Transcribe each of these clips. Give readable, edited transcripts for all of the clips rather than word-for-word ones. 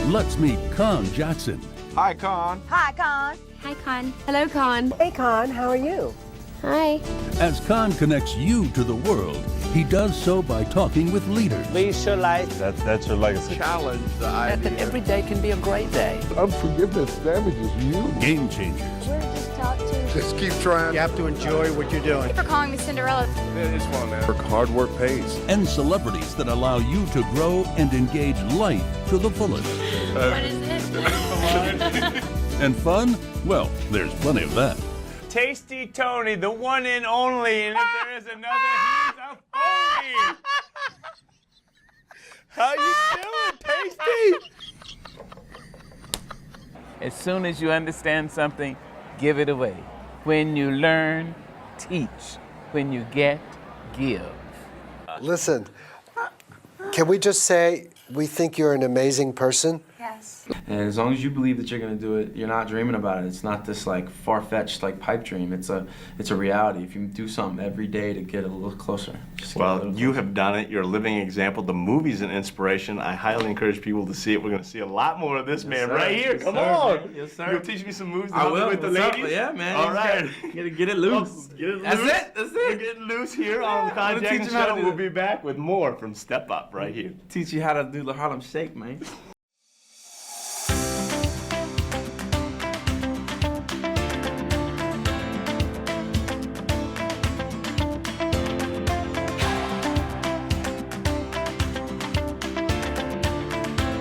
Let's meet Conn Jackson. Hi, Conn. Hi, Conn. Hi, Conn. Hello, Conn. Hey, Conn, how are you? Hi. As Conn connects you to the world, he does so by talking with leaders. Visualize. That's your legacy. Challenge the idea. That every day can be a great day. Unforgiveness damages you. Game changers. We're just talk to. Just keep trying. You have to enjoy what you're doing. Thank you for calling me Cinderella. It's fun, man. Hard work pays. And celebrities that allow you to grow and engage life to the fullest. What is it? And fun? Well, there's plenty of that. Tasty Tony, the one and only, and if there is another, he's a phony. How you doing, Tasty? As soon as you understand something, give it away. When you learn, teach. When you get, give. Listen, can we just say we think you're an amazing person? Yes. And as long as you believe that you're going to do it, you're not dreaming about it. It's not this like far-fetched like pipe dream. It's a reality. If you do something every day to get a little closer. Well, you have done it. You're a living example. The movie's an inspiration. I highly encourage people to see it. We're going to see a lot more of this man right here. Yes, Come sir, on. man. Yes, sir. You'll teach me some moves to I help will. with the What's up? ladies? Yeah, man. All right. Get it loose. Well, get it That's loose. it. That's We're it. getting loose here on the I'm Conn gonna teach Jackson you how to Show. do We'll it. be back with more from Step Up right here. Teach you how to do the Harlem Shake, man.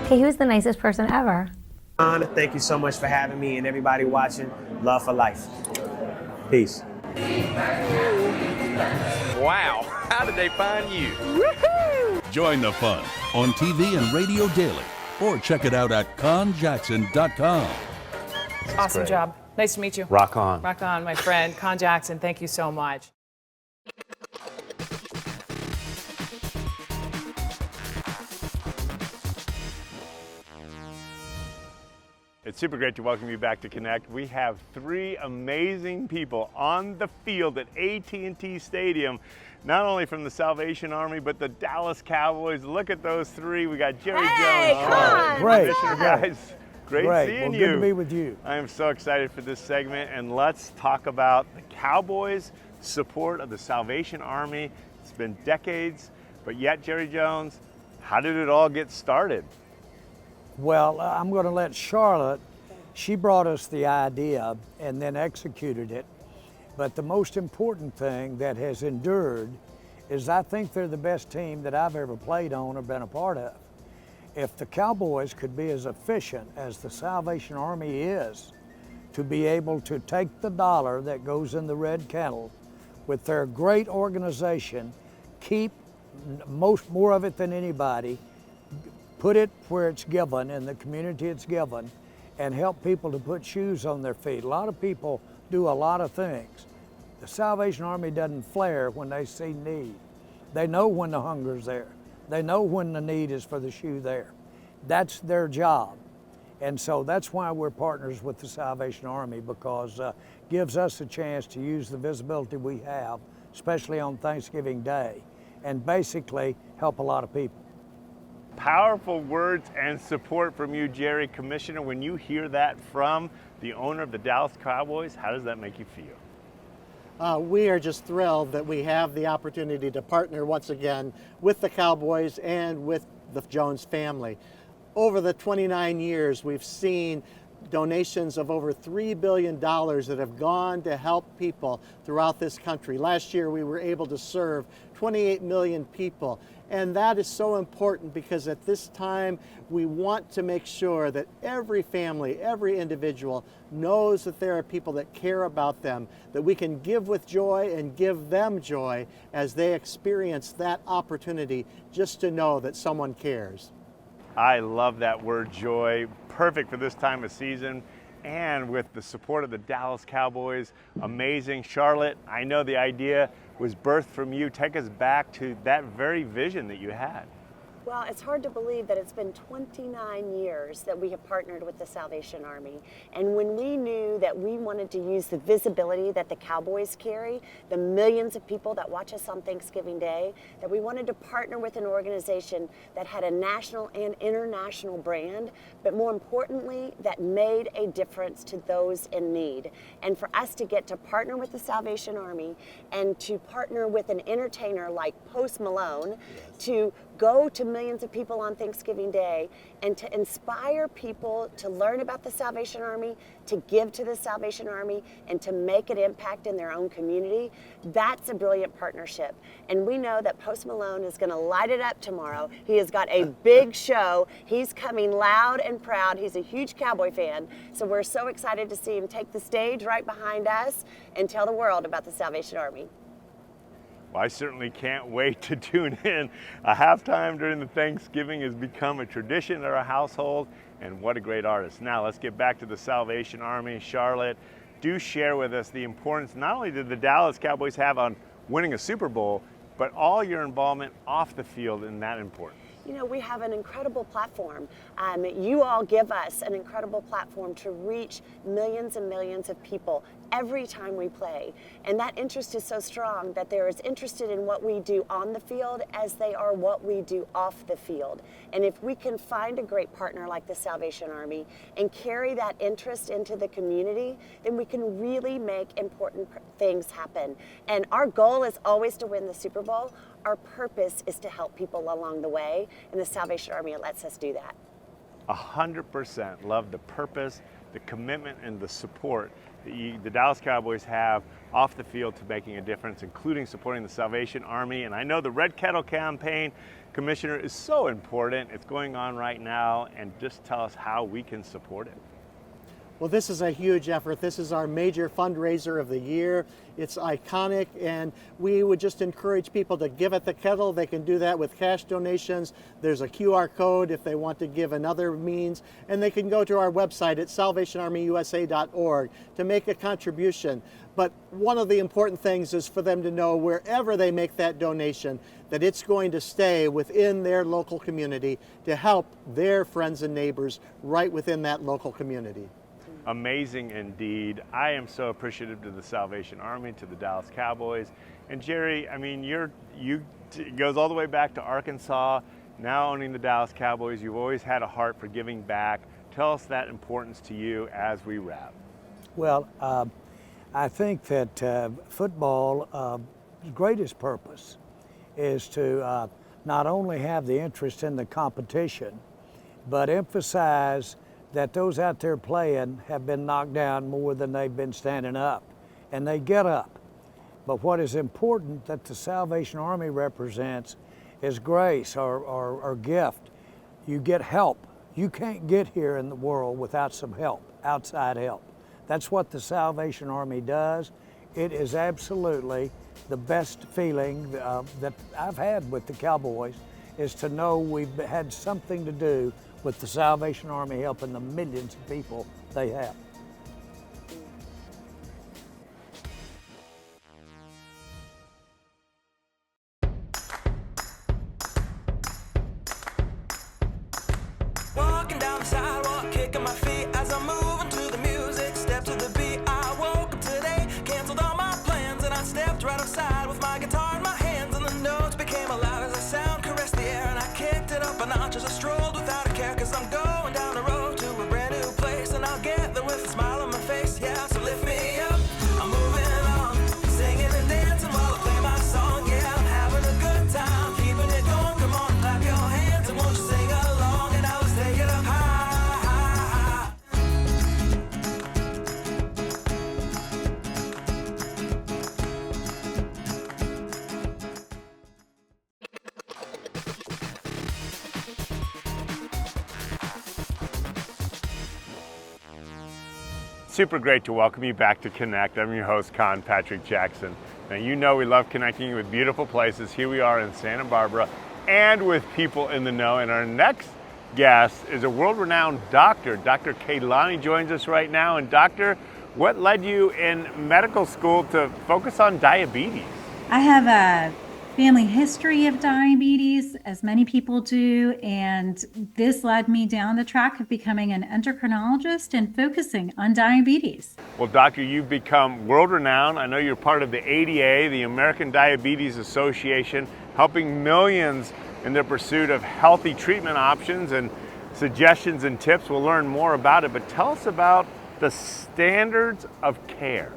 Okay, who's the nicest person ever? Conn, thank you so much for having me and everybody watching. Love for life. Peace. Wow, how did they find you? Join the fun on TV and radio daily, or check it out at ConnJackson.com. Awesome job. Nice to meet you. Rock on. Rock on, my friend. Conn Jackson, thank you so much. It's super great to welcome you back to Connect. We have three amazing people on the field at AT&T Stadium, not only from the Salvation Army, but the Dallas Cowboys. Look at those three. We got Jerry Jones. Conn. Great. Commissioner, guys. Great seeing you. Good to be with you. I am so excited for this segment, and let's talk about the Cowboys' support of the Salvation Army. It's been decades, but yet, Jerry Jones, how did it all get started? Well, I'm going to let Charlotte, she brought us the idea and then executed it. But the most important thing that has endured is I think they're the best team that I've ever played on or been a part of. If the Cowboys could be as efficient as the Salvation Army is, to be able to take the dollar that goes in the red kettle with their great organization, keep more of it than anybody, put it where it's given, in the community it's given, and help people to put shoes on their feet. A lot of people do a lot of things. The Salvation Army doesn't flare when they see need. They know when the hunger's there. They know when the need is for the shoe there. That's their job. And so that's why we're partners with the Salvation Army, because it gives us a chance to use the visibility we have, especially on Thanksgiving Day, and basically help a lot of people. Powerful words and support from you, Jerry. Commissioner, when you hear that from the owner of the Dallas Cowboys, how does that make you feel? We are just thrilled that we have the opportunity to partner once again with the Cowboys and with the Jones family. Over the 29 years, we've seen donations of over $3 billion that have gone to help people throughout this country. Last year, we were able to serve 28 million people. And that is so important because at this time, we want to make sure that every family, every individual knows that there are people that care about them, that we can give with joy and give them joy as they experience that opportunity just to know that someone cares. I love that word, joy. Perfect for this time of season. And with the support of the Dallas Cowboys, amazing. Charlotte, I know the idea was birthed from you. Take us back to that very vision that you had. Well, it's hard to believe that it's been 29 years that we have partnered with the Salvation Army. And when we knew that we wanted to use the visibility that the Cowboys carry, the millions of people that watch us on Thanksgiving Day, that we wanted to partner with an organization that had a national and international brand, but more importantly, that made a difference to those in need. And for us to get to partner with the Salvation Army and to partner with an entertainer like Post Malone, to go to millions of people on Thanksgiving Day and to inspire people to learn about the Salvation Army, to give to the Salvation Army, and to make an impact in their own community, that's a brilliant partnership. And we know that Post Malone is going to light it up tomorrow. He has got a big show. He's coming loud and proud. He's a huge Cowboy fan. So we're so excited to see him take the stage right behind us and tell the world about the Salvation Army. Well, I certainly can't wait to tune in. A halftime during the Thanksgiving has become a tradition in our household, and what a great artist. Now let's get back to the Salvation Army. Charlotte, do share with us the importance not only did the Dallas Cowboys have on winning a Super Bowl, but all your involvement off the field in that importance. You know, we have an incredible platform. You all give us an incredible platform to reach millions and millions of people every time we play. And that interest is so strong that they're as interested in what we do on the field as they are what we do off the field. And if we can find a great partner like the Salvation Army and carry that interest into the community, then we can really make important things happen. And our goal is always to win the Super Bowl. Our purpose is to help people along the way, and the Salvation Army lets us do that. 100% love the purpose, the commitment, and the support that the Dallas Cowboys have off the field to making a difference, including supporting the Salvation Army. And I know the Red Kettle campaign, Commissioner, is so important. It's going on right now, and just tell us how we can support it. Well, this is a huge effort. This is our major fundraiser of the year. It's iconic, and we would just encourage people to give at the kettle. They can do that with cash donations. There's a QR code if they want to give another means, and they can go to our website at salvationarmyusa.org to make a contribution. But one of the important things is for them to know wherever they make that donation, that it's going to stay within their local community to help their friends and neighbors right within that local community. Amazing indeed. I am so appreciative to the Salvation Army, to the Dallas Cowboys. And Jerry, I mean, it goes all the way back to Arkansas, now owning the Dallas Cowboys. You've always had a heart for giving back. Tell us that importance to you as we wrap. Well, I think that football's greatest purpose is to not only have the interest in the competition, but emphasize that those out there playing have been knocked down more than they've been standing up, and they get up. But what is important that the Salvation Army represents is grace or gift. You get help. You can't get here in the world without some help, outside help. That's what the Salvation Army does. It is absolutely the best feeling that I've had with the Cowboys, is to know we've had something to do with the Salvation Army helping the millions of people they have. Walking down the sidewalk, kicking my feet as I'm moving to the music, step to the beat. I woke up today, canceled all my plans, and I stepped right outside with my guitar in my hands, and the notes became loud as the sound caressed the air, and I kicked it up a notch as I strolled without a care, 'cause I'm going down the road to a brand new place, and I'll get there with a smile on my face. Yeah, so lift me up, I'm moving on, singing and dancing while I play my song. Yeah, I'm having a good time, keeping it going. Come on, clap your hands and won't you sing along, and now let's take it up high, high, high. Super great to welcome you back to Connect. I'm your host, Conn Patrick Jackson. Now, you know we love connecting you with beautiful places. Here we are in Santa Barbara and with people in the know. And our next guest is a world-renowned doctor. Dr. Kaylani joins us right now. And doctor, what led you in medical school to focus on diabetes? I have family history of diabetes, as many people do, and this led me down the track of becoming an endocrinologist and focusing on diabetes. Well, doctor, you've become world-renowned. I know you're part of the ADA, the American Diabetes Association, helping millions in their pursuit of healthy treatment options and suggestions and tips. We'll learn more about it, but tell us about the standards of care.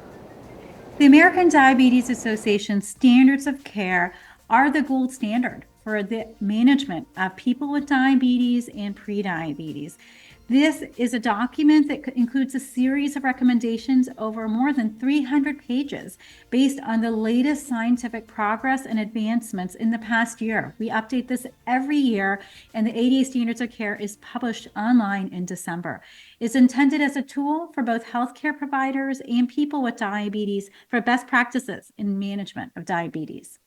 The American Diabetes Association standards of care are the gold standard for the management of people with diabetes and prediabetes. This is a document that includes a series of recommendations over more than 300 pages based on the latest scientific progress and advancements in the past year. We update this every year, and the ADA Standards of Care is published online in December. It's intended as a tool for both healthcare providers and people with diabetes for best practices in management of diabetes.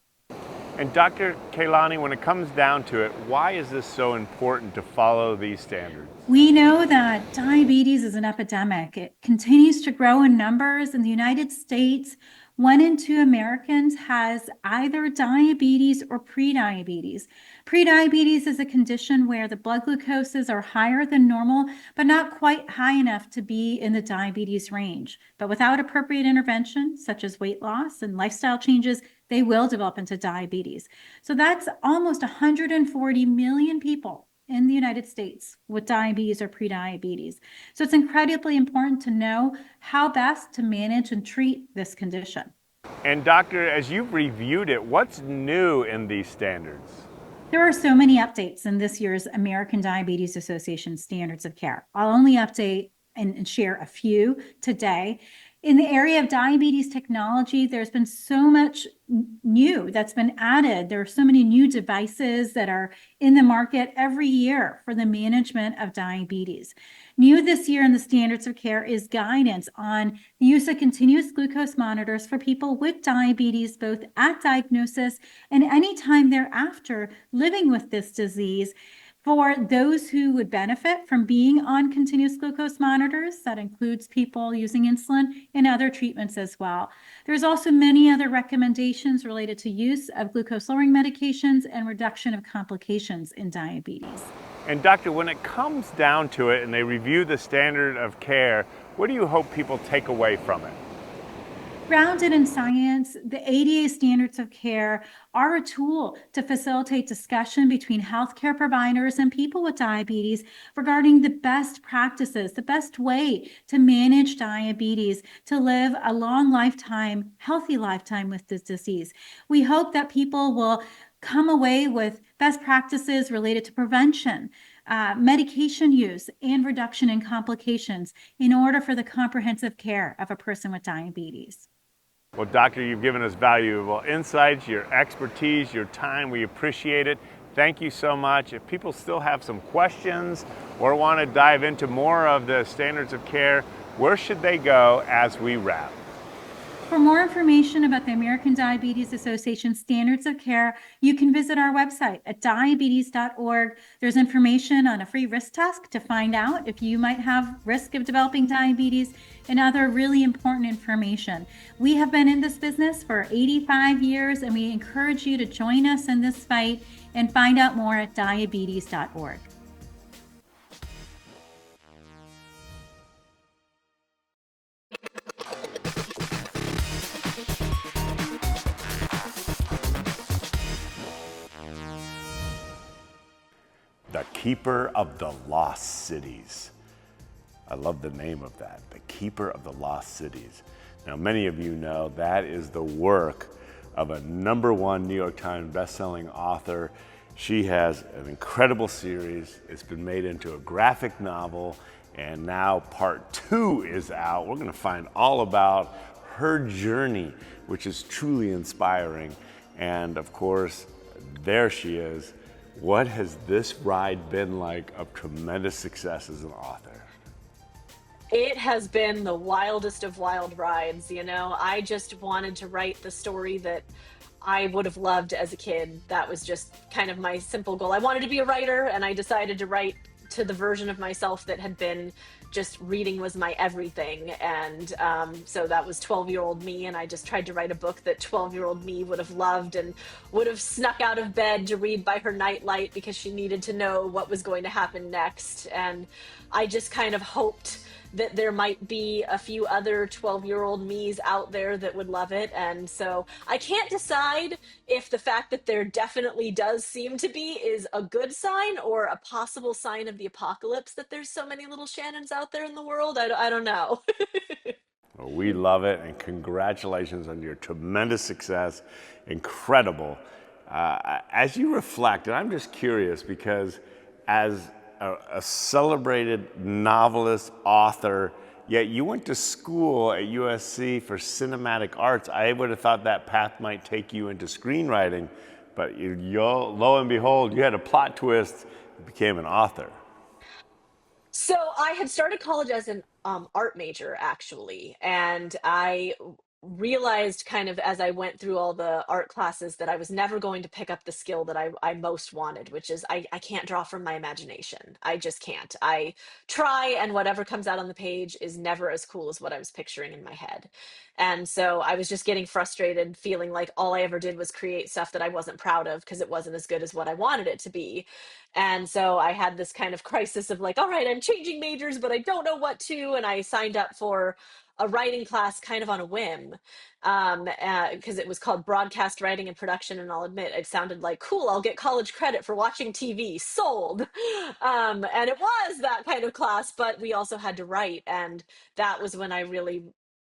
And Dr. Kaylani, when it comes down to it, why is this so important to follow these standards? We know that diabetes is an epidemic. It continues to grow in numbers. In the United States, 1 in 2 Americans has either diabetes or prediabetes. Prediabetes is a condition where the blood glucoses are higher than normal, but not quite high enough to be in the diabetes range. But without appropriate intervention, such as weight loss and lifestyle changes, they will develop into diabetes. So that's almost 140 million people in the United States with diabetes or prediabetes. So it's incredibly important to know how best to manage and treat this condition. And doctor, as you've reviewed it, what's new in these standards? There are so many updates in this year's American Diabetes Association Standards of Care. I'll only update and share a few today. In the area of diabetes technology, there's been so much new that's been added. There are so many new devices that are in the market every year for the management of diabetes. New this year in the standards of care is guidance on the use of continuous glucose monitors for people with diabetes, both at diagnosis and any time thereafter living with this disease. For those who would benefit from being on continuous glucose monitors, that includes people using insulin and other treatments as well. There's also many other recommendations related to use of glucose-lowering medications and reduction of complications in diabetes. And doctor, when it comes down to it and they review the standard of care, what do you hope people take away from it? Grounded in science, the ADA standards of care are a tool to facilitate discussion between healthcare providers and people with diabetes regarding the best practices, the best way to manage diabetes, to live a long lifetime, healthy lifetime with this disease. We hope that people will come away with best practices related to prevention, medication use, and reduction in complications in order for the comprehensive care of a person with diabetes. Well, doctor, you've given us valuable insights, your expertise, your time. We appreciate it. Thank you so much. If people still have some questions or want to dive into more of the standards of care, where should they go as we wrap? For more information about the American Diabetes Association Standards of Care, you can visit our website at diabetes.org. There's information on a free risk test to find out if you might have risk of developing diabetes and other really important information. We have been in this business for 85 years, and we encourage you to join us in this fight and find out more at diabetes.org. The Keeper of the Lost Cities. I love the name of that, The Keeper of the Lost Cities. Now, many of you know that is the work of a #1 New York Times bestselling author. She has an incredible series. It's been made into a graphic novel, and now part 2 is out. We're going to find all about her journey, which is truly inspiring. And of course, there she is. What has this ride been like of tremendous success as an author? It has been the wildest of wild rides. You know, I just wanted to write the story that I would have loved as a kid. That was just kind of my simple goal. I wanted to be a writer, and I decided to write to the version of myself that had been just reading was my everything. And so that was 12-year-old me. And I just tried to write a book that 12-year-old me would have loved and would have snuck out of bed to read by her nightlight because she needed to know what was going to happen next. And I just kind of hoped that there might be a few other 12-year-old me's out there that would love it. And so I can't decide if the fact that there definitely does seem to be is a good sign or a possible sign of the apocalypse, that there's so many little Shannons out there in the world. I don't know. Well, we love it, and congratulations on your tremendous success. Incredible. As you reflect, and I'm just curious because as a celebrated novelist, author, yet you went to school at USC for cinematic arts. I would have thought that path might take you into screenwriting, but lo and behold, you had a plot twist, you became an author. So I had started college as an art major, actually, and I realized kind of as I went through all the art classes that I was never going to pick up the skill that I most wanted, which is I can't draw from my imagination. I just can't. I try, and whatever comes out on the page is never as cool as what I was picturing in my head. And so I was just getting frustrated, feeling like all I ever did was create stuff that I wasn't proud of because it wasn't as good as what I wanted it to be. And so I had this kind of crisis of like, all right, I'm changing majors, but I don't know what to. And I signed up for a writing class kind of on a whim, because it was called Broadcast Writing and Production. And I'll admit, it sounded like, cool, I'll get college credit for watching TV, sold. And it was that kind of class, but we also had to write. And that was when I really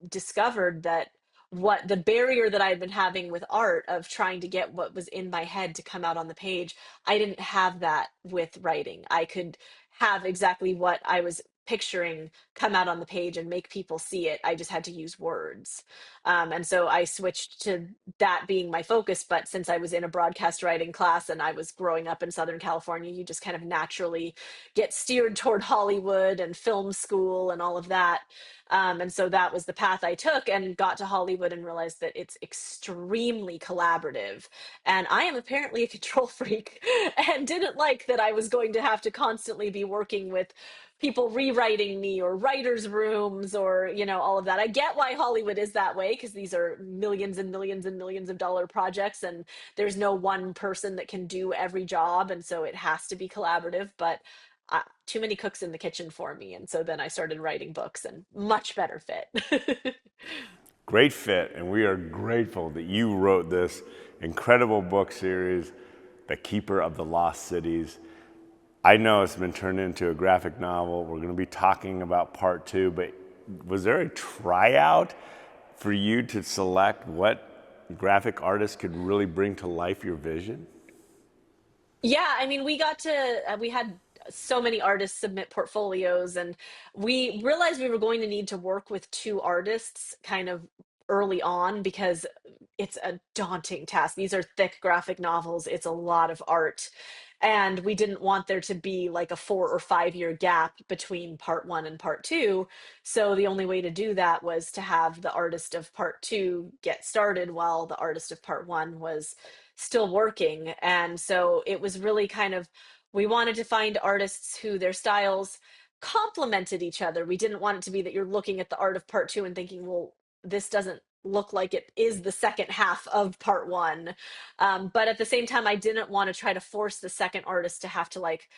discovered that what the barrier that I had been having with art of trying to get what was in my head to come out on the page, I didn't have that with writing. I could have exactly what I was picturing come out on the page and make people see it. I just had to use words. And so I switched to that being my focus. But since I was in a broadcast writing class and I was growing up in Southern California, you just kind of naturally get steered toward Hollywood and film school and all of that. And so that was the path I took, and got to Hollywood and realized that it's extremely collaborative. And I am apparently a control freak and didn't like that I was going to have to constantly be working with people rewriting me or writers' rooms or, all of that. I get why Hollywood is that way, because these are millions and millions and millions of dollar projects, and there's no one person that can do every job. And so it has to be collaborative. But too many cooks in the kitchen for me. And so then I started writing books, and much better fit. Great fit, and we are grateful that you wrote this incredible book series, The Keeper of the Lost Cities. I know it's been turned into a graphic novel. We're going to be talking about part 2, but was there a tryout for you to select what graphic artists could really bring to life your vision? Yeah, I mean, we had so many artists submit portfolios, and we realized we were going to need to work with 2 artists kind of early on because it's a daunting task. These are thick graphic novels. It's a lot of art. And we didn't want there to be like a 4 or 5 year gap between part 1 and part 2. So the only way to do that was to have the artist of part 2 get started while the artist of part 1 was still working. And so it was really kind of, we wanted to find artists who their styles complemented each other. We didn't want it to be that you're looking at the art of part 2 and thinking, well, this doesn't look like it is the second half of part 1. But at the same time, I didn't want to try to force the second artist to have to like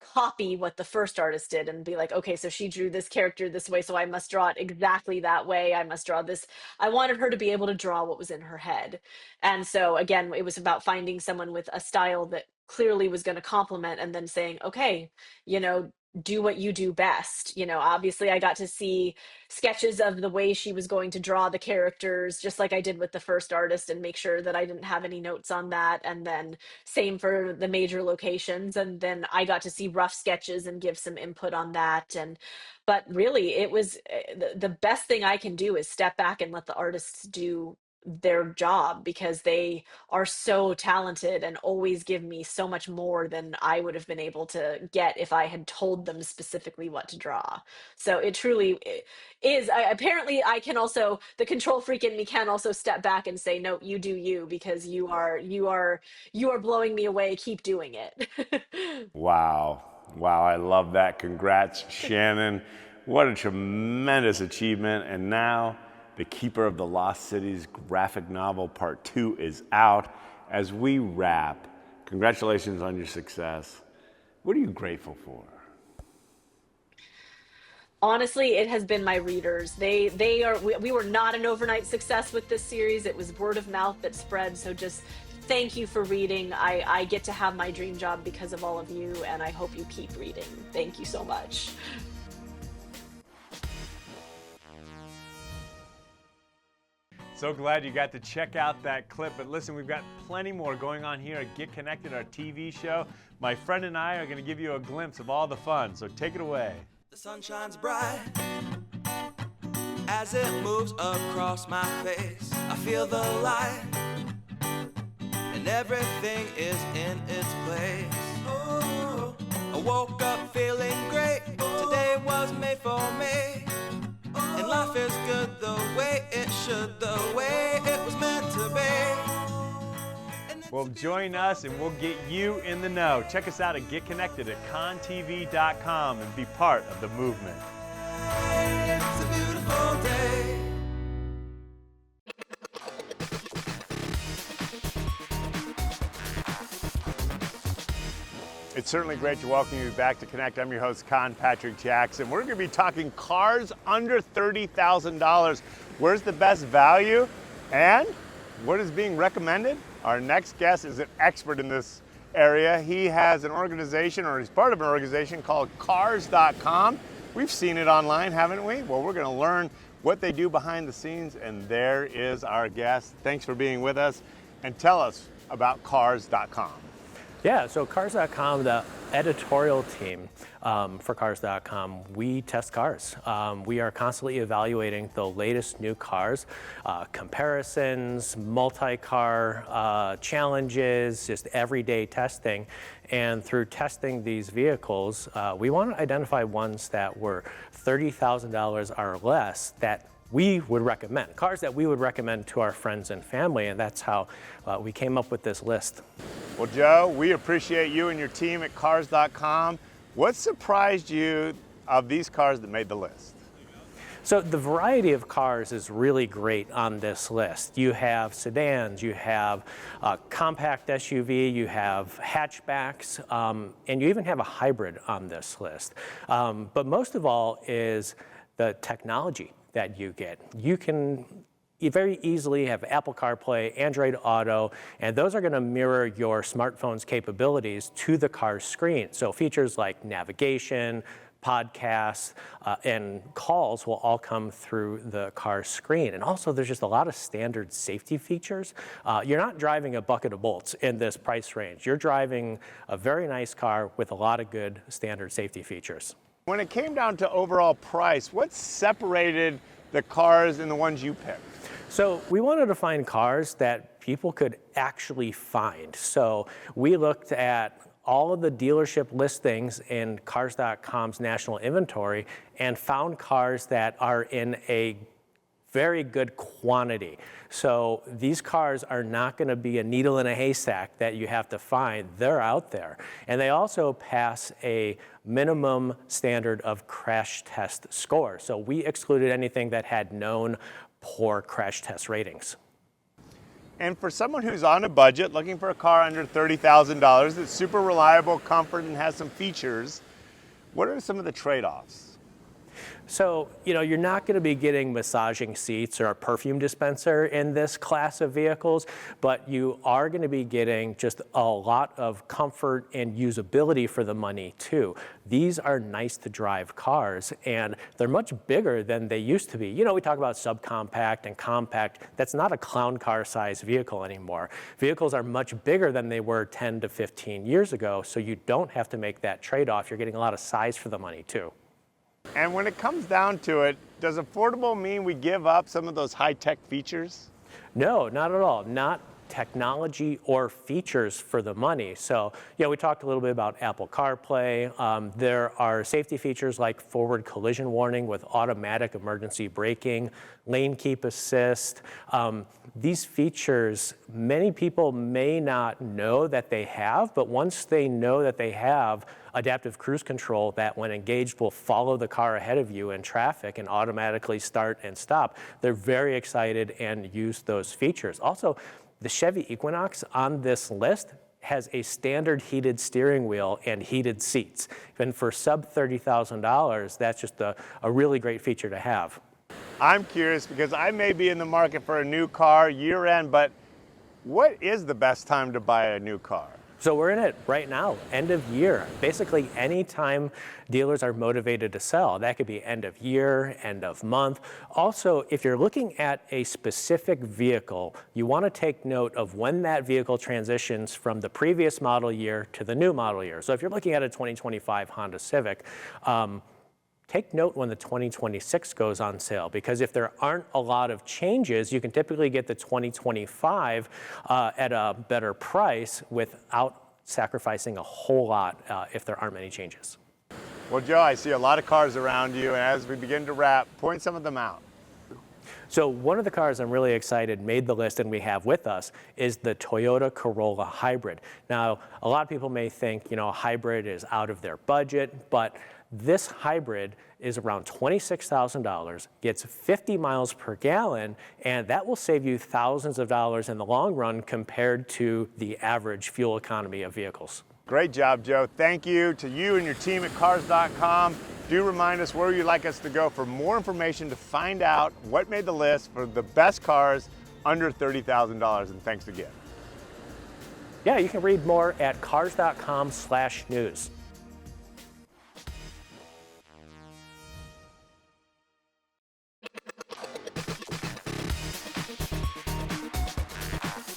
copy what the first artist did and be like, okay, so she drew this character this way, so I must draw it exactly that way. I must draw this. I wanted her to be able to draw what was in her head. And so again, it was about finding someone with a style that clearly was going to complement, and then saying, okay, do what you do best. Obviously I got to see sketches of the way she was going to draw the characters, just like I did with the first artist, and make sure that I didn't have any notes on that. And then same for the major locations. And then I got to see rough sketches and give some input on that. But really, it was the best thing I can do is step back and let the artists do their job, because they are so talented and always give me so much more than I would have been able to get if I had told them specifically what to draw. So it truly is. Apparently I can also, the control freak in me can also step back and say, no, you do you, because you are blowing me away. Keep doing it. Wow. Wow, I love that. Congrats, Shannon. What a tremendous achievement. And now, The Keeper of the Lost Cities graphic novel part 2 is out. As we wrap, congratulations on your success. What are you grateful for? Honestly, it has been my readers. We were not an overnight success with this series. It was word of mouth that spread. So just thank you for reading. I get to have my dream job because of all of you, and I hope you keep reading. Thank you so much. So glad you got to check out that clip. But listen, we've got plenty more going on here at Get Connected, our TV show. My friend and I are going to give you a glimpse of all the fun. So take it away. The sun shines bright as it moves across my face. I feel the light and everything is in its place. Oh, I woke up feeling great. Today was made for me. And life is good the way it should, the way it was meant to be. Well, join us and we'll get you in the know. Check us out at Get Connected at ConnTV.com and be part of the movement. It's a beautiful day. It's certainly great to welcome you back to Connect. I'm your host, Conn Patrick Jackson. We're going to be talking cars under $30,000. Where's the best value and what is being recommended? Our next guest is an expert in this area. He has an organization, or he's part of an organization called Cars.com. We've seen it online, haven't we? Well, we're going to learn what they do behind the scenes, and there is our guest. Thanks for being with us, and tell us about Cars.com. Yeah, so Cars.com, the editorial team for Cars.com, we test cars. We are constantly evaluating the latest new cars, comparisons, multi-car challenges, just everyday testing. And through testing these vehicles, we want to identify ones that were $30,000 or less that we would recommend, cars that we would recommend to our friends and family, and that's how we came up with this list. Well, Joe, we appreciate you and your team at Cars.com. What surprised you of these cars that made the list? So the variety of cars is really great on this list. You have sedans, you have a compact SUV, you have hatchbacks, and you even have a hybrid on this list. But most of all is the technology that you get. You can very easily have Apple CarPlay, Android Auto, and those are going to mirror your smartphone's capabilities to the car's screen. So features like navigation, podcasts, and calls will all come through the car's screen. And also there's just a lot of standard safety features. You're not driving a bucket of bolts in this price range. You're driving a very nice car with a lot of good standard safety features. When it came down to overall price, what separated the cars and the ones you picked? So we wanted to find cars that people could actually find. So we looked at all of the dealership listings in Cars.com's national inventory and found cars that are in a very good quantity. So these cars are not going to be a needle in a haystack that you have to find. They're out there. And they also pass a minimum standard of crash test score. So we excluded anything that had known poor crash test ratings. And for someone who's on a budget, looking for a car under $30,000 that's super reliable, comfort, and has some features, what are some of the trade-offs? So, you're not going to be getting massaging seats or a perfume dispenser in this class of vehicles, but you are going to be getting just a lot of comfort and usability for the money too. These are nice to drive cars, and they're much bigger than they used to be. We talk about subcompact and compact. That's not a clown car size vehicle anymore. Vehicles are much bigger than they were 10 to 15 years ago, so you don't have to make that trade-off. You're getting a lot of size for the money too. And when it comes down to it, does affordable mean we give up some of those high-tech features? No, not at all. Not technology or features for the money. So, yeah, we talked a little bit about Apple CarPlay. There are safety features like forward collision warning with automatic emergency braking, lane keep assist. These features, many people may not know that they have, but once they know that they have adaptive cruise control that when engaged will follow the car ahead of you in traffic and automatically start and stop, they're very excited and use those features. Also, the Chevy Equinox on this list has a standard heated steering wheel and heated seats. And for sub $30,000, that's just a really great feature to have. I'm curious because I may be in the market for a new car year end, but what is the best time to buy a new car? So we're in it right now, end of year. Basically, any time dealers are motivated to sell. That could be end of year, end of month. Also, if you're looking at a specific vehicle, you want to take note of when that vehicle transitions from the previous model year to the new model year. So if you're looking at a 2025 Honda Civic, take note when the 2026 goes on sale, because if there aren't a lot of changes, you can typically get the 2025 at a better price without sacrificing a whole lot if there aren't many changes. Well, Joe, I see a lot of cars around you, and as we begin to wrap, point some of them out. So one of the cars I'm really excited made the list and we have with us is the Toyota Corolla Hybrid. Now, a lot of people may think, a hybrid is out of their budget, but this hybrid is around $26,000, gets 50 miles per gallon, and that will save you thousands of dollars in the long run compared to the average fuel economy of vehicles. Great job, Joe. Thank you to you and your team at Cars.com. Do remind us where you'd like us to go for more information to find out what made the list for the best cars under $30,000, and thanks again. Yeah, you can read more at Cars.com/news.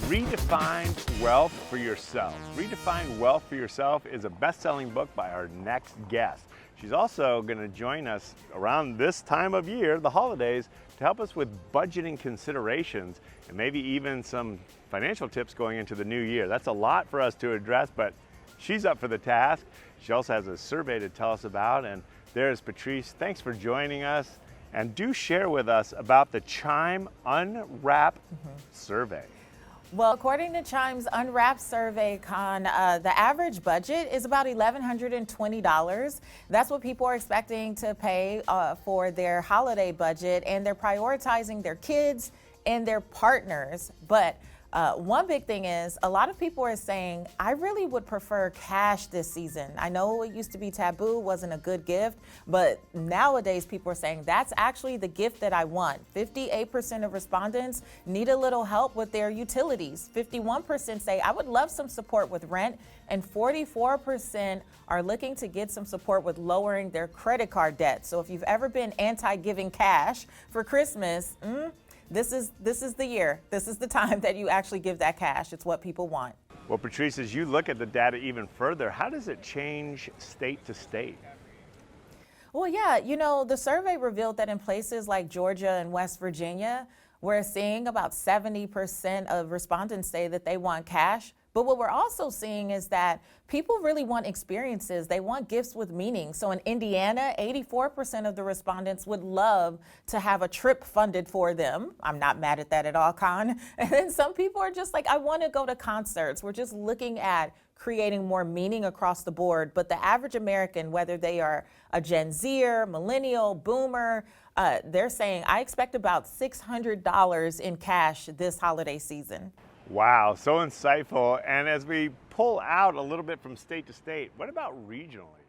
Redefine Wealth for Yourself. Redefine Wealth for Yourself is a best-selling book by our next guest. She's also going to join us around this time of year, the holidays, to help us with budgeting considerations and maybe even some financial tips going into the new year. That's a lot for us to address, but she's up for the task. She also has a survey to tell us about, and there's Patrice. Thanks for joining us, and do share with us about the Chime Unwrap survey. Well, according to Chime's Unwrapped survey, Conn, the average budget is about $1,120. That's what people are expecting to pay for their holiday budget, and they're prioritizing their kids and their partners. But one big thing is a lot of people are saying, I really would prefer cash this season. I know it used to be taboo, wasn't a good gift, but nowadays people are saying that's actually the gift that I want. 58% of respondents need a little help with their utilities. 51% say I would love some support with rent, and 44% are looking to get some support with lowering their credit card debt. So if you've ever been anti-giving cash for Christmas, this is the year. This is the time that you actually give that cash. It's what people want. Well, Patrice, as you look at the data even further, how does it change state to state? Well, yeah, the survey revealed that in places like Georgia and West Virginia, we're seeing about 70% of respondents say that they want cash. But what we're also seeing is that people really want experiences. They want gifts with meaning. So in Indiana, 84% of the respondents would love to have a trip funded for them. I'm not mad at that at all, Conn. And then some people are just like, I want to go to concerts. We're just looking at creating more meaning across the board. But the average American, whether they are a Gen Zer, millennial, boomer, they're saying, I expect about $600 in cash this holiday season. Wow, so insightful. And as we pull out a little bit from state to state, what about regionally?